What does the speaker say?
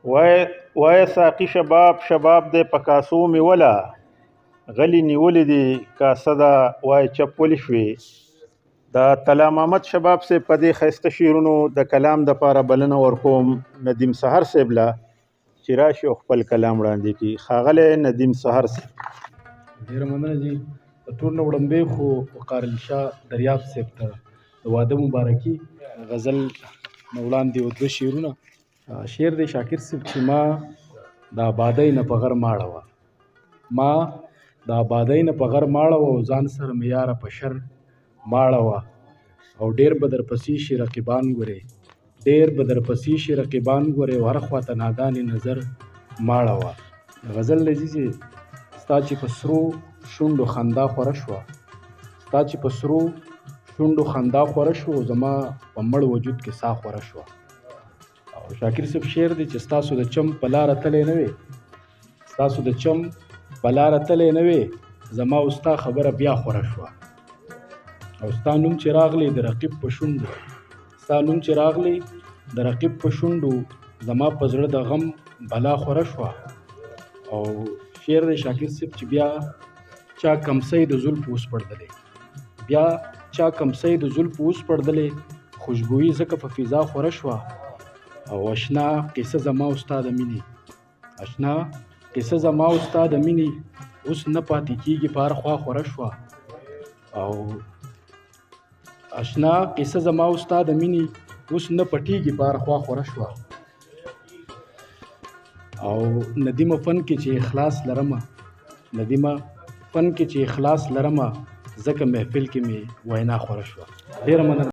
وای ساقي شباب شباب دی په کاسو مې وله غلي نیولې دي کاسه ده وای چپولې شوې. د طلا محمد شباب صاحب په دې ښایسته شعرونو د کلام دپاره بلنه ورکوم ندیم سحر صاحب له چې راشي او خپل کلام وړاندې کړي. ښاغلی ندیم سحر صاحب. ډېره مننه جي. د ټول نه وړاندې خو وقار علي شاه دریاب صاحب ته د واده مبارکي غزل نه وړاندې و دوه شعرونه. شعر دی شاکر صاحب چې ما د آبادۍ نه په غر ماړه وه، ما د آبادۍ نه په غر ماړه وه او ځان سره مې یاره په شر ماړه وه او ډېر به درپسې شي رقیبان ګورې، ډېر به درپسې شي رقیبان ګورې او هر خواته ناګانې نظر ماړه وه. غزل دی چې ستا چې په سرو شونډو خندا خوره شوه، ستا چې په سرو شونډو خندا خوره شوه زما په مړ وجود کې ساه خوره شوه. او شاکر صاحب شعر دی چې ستاسو د چم په لاره تلی نه وې، ستاسو د چم په لاره تلی نه وې زما او ستا خبره بیا خوره شوه. او ستا نوم چې راغلی د رقیب په شونډو، ستا نوم چې راغلی د رقیب په شونډو زما په زړه د غم بلا خوره شوه. او شعر دی شاکر صاحب چې بیا چا کمسۍ د زلفو وسپړدلې، بیا چا کمسۍ د زلفو وسپړدلې خوشبويي ځکه په فضا خوره شوه. او اشنا قصه زما او ستا د مینې، اشنا قصه زما او ستا د مینې اوس نه پاتې کېږي په هر خوا خوره شوه. او اشنا قصه زما او ستا د مینې اوس نه پټېږي په هر خوا خوره شوه. او ندیمه فن کې چې اخلاص لرمه، ندیمه فن کې چې اخلاص لرمه ځکه محفل کې مې وینا خوره شوه. ډېره مننه.